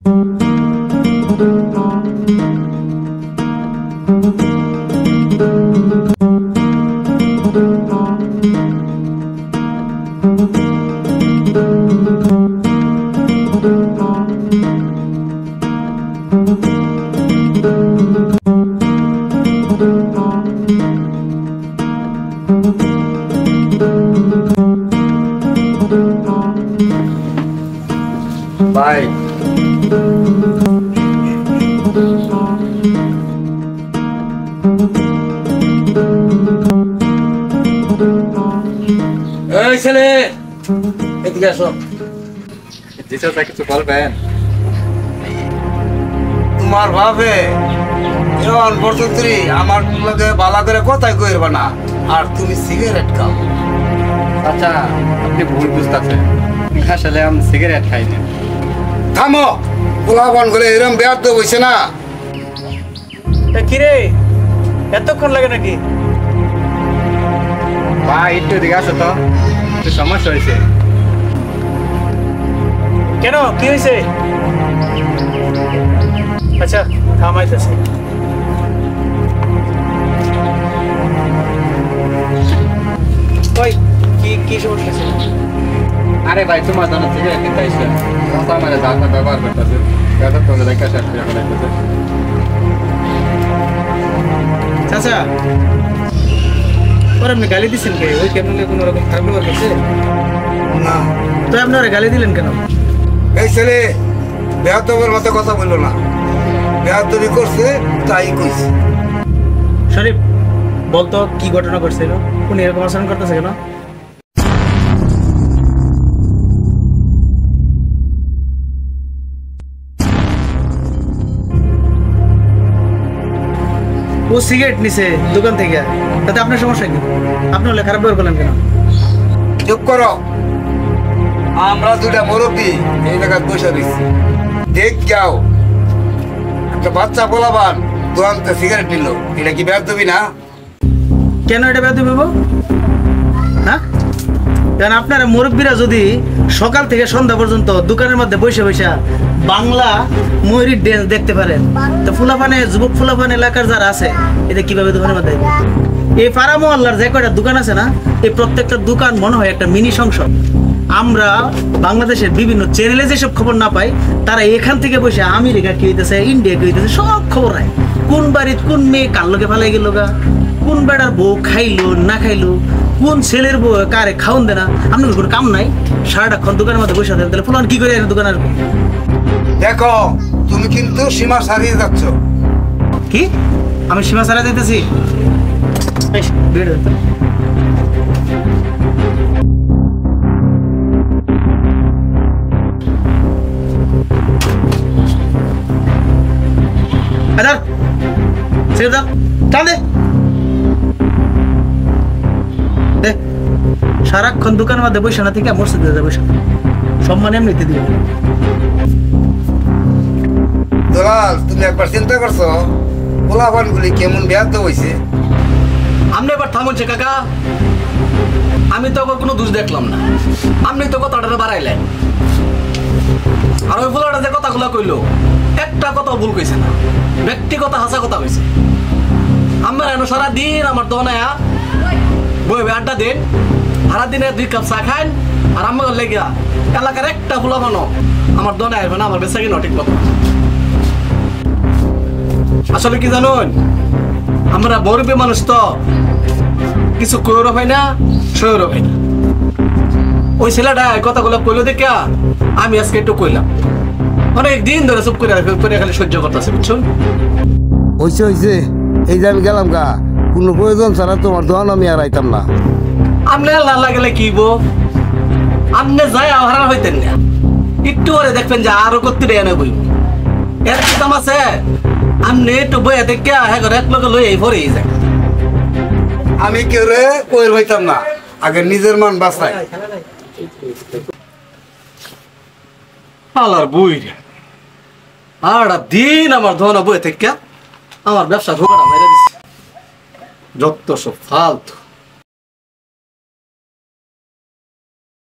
Bye. এই ছেলে এদিকে আসো। জি চাচা কিছু বলবেন? তোমার ভাবে এমন বর্তমানে আমার লগে বালা করে কথাই কইরবা না, আর তুমি সিগারেট খাও। আচ্ছা আপনি ভুল বুঝতেছেন, আসলে আমি সিগারেট খাই না। থামো, পোলা বন করে এরম বেয়াদ হইছে না। কিরে এতক্ষণ লাগে নাকি? ভাই একটু এদিকে আসো তো, একটু সমস্যা হয়েছে। কেন কি হয়েছে? আচ্ছা থামাইতেছি। ওই কি কি সমস্যা আছে? আরে ভাই তোমার জন্য সিগারেট কিনতে আসছে, আমার দাঁড়া ব্যবহার করতেছে, ব্যবহার করে দেখা শেষ করে ফেলাইতেছে। চাচা ওর আপনি গালি দিচ্ছেন কে? ওই কেমন কোনো রকম খারাপ ব্যবহার করছে? না, তো আপনারা গালি দিলেন কেন? এই ছেলে বেয়াদবের মতো কথা বললো না, বেয়াদবি করছে তাই কইছে। শরীফ বলতো কি ঘটনা ঘটছিল, উনি এরকম আচরণ করতেছে কেন? ও সিগারেট নিছে দোকান থেকে, তাতে আপনার সমস্যা কি? আপনি হলে খারাপ ব্যবহার করলেন কেন? চুপ করো, আমরা দুটা মুরব্বী এই জায়গায় বসে দিচ্ছি, দেখ যাও একটা বাচ্চা পোলাবান দোকানতে সিগারেট নিল, এটা কি বেয়াদবি না? কেন এটা বেয়াদবি হবো? হ্যাঁ, কারণ আপনারা মুরব্বীরা যদি সকাল থেকে সন্ধ্যা পর্যন্ত দোকানের মধ্যে বসে বসে বাংলা ময়ূরীর ড্যান্স দেখতে পারেন, তো ফুলাফানে যুবক ফুলাফান এলাকার যারা আছে এটা কিভাবে দোকানের মধ্যে? এই পাড়া মহল্লার যে কয়টা দোকান আছে না, এই প্রত্যেকটা দোকান মনে হয় একটা মিনি সংসদ। আমরা বাংলাদেশের বিভিন্ন চ্যানেলে যেসব খবর না পাই, তারা এখান থেকে বসে আমেরিকা কি হইতেছে, ইন্ডিয়া কি হইতেছে সব খবর হয়। কোন বাড়ির কোন মেয়ে কার লোকে ফেলাই গেল গা, কোন বেড়ার বউ খাইলো না খাইলো, কোন ছেলের বউ কারে খাওন দে না। আপনার কোনো কাম নাই, সারাটাক্ষণ দোকানের মধ্যে বসে থাকেন, তাহলে ফুলান কি করে দোকান আসবো? দেখো তুমি কিন্তু সীমা ছাড়িয়ে যাচ্ছ। কি আমি সীমা ছাড়া দিতেছি? সারাক্ষণ দোকানের মধ্যে বসে না থেকে মসজিদে বসে সম্মান এমনিতে দিবে। দলাল তুমি একবার চিন্তা করছো পোলাপান গুলি কেমন বেয়াদ হয়েছে? আপনি এবার থামুনছে কাকা, আমি তো কোনো দোষ দেখলাম না, আপনি তো কথাটা বাড়াইলেন। আর ওই ফুলাটা যে কথাগুলো কইলো একটা কথা ভুল কইছে না, ব্যক্তিগত হাসা কথা কইছে। আমার এনে সারাদিন আমার দোনায়া বইবে আড্ডা দিন, সারাদিনে 2 কাপ চা খান, আর আমার লেগিয়া এলাকার একটা ফুলা মানো আমার দোনায় আসবে না, আমার বেচা কিনা ঠিক মতো। আসলে কি জানুন, আমরা বরফে মানুষ তো কিছু কইরও পাই না, সইরও পাই না। ওই ছেলেটা কথাগুলো কইলো দেখে আমি আজকে একটু কইলাম, অনেক দিন ধরে চুপ করে খালি সহ্য করতেছে, বুঝছেন? হয়েছে হয়েছে, এই যে আমি গেলাম গা, কোনো প্রয়োজন ছাড়া তোমার দোকান আমি আর আইতাম না। আপনি আল্লাহ লাগলে কি বো, আপনি যাই আহারা হইতেন না, একটু পরে দেখবেন যে আরো করতে এনে বইব। এর কি দাম আছে? আপনি একটু বইয়া দেখে হ্যাঁ করে এক লোক লই ভরেই যায়। আমি কেউ রে কইর হইতাম না, আগে নিজের মান বাঁচাই। আলার বই রে, আর দিন আমার ধনা বই থেকে আমার ব্যবসা ঢোকাটা মেরে দিচ্ছে, যত সব ফালতু।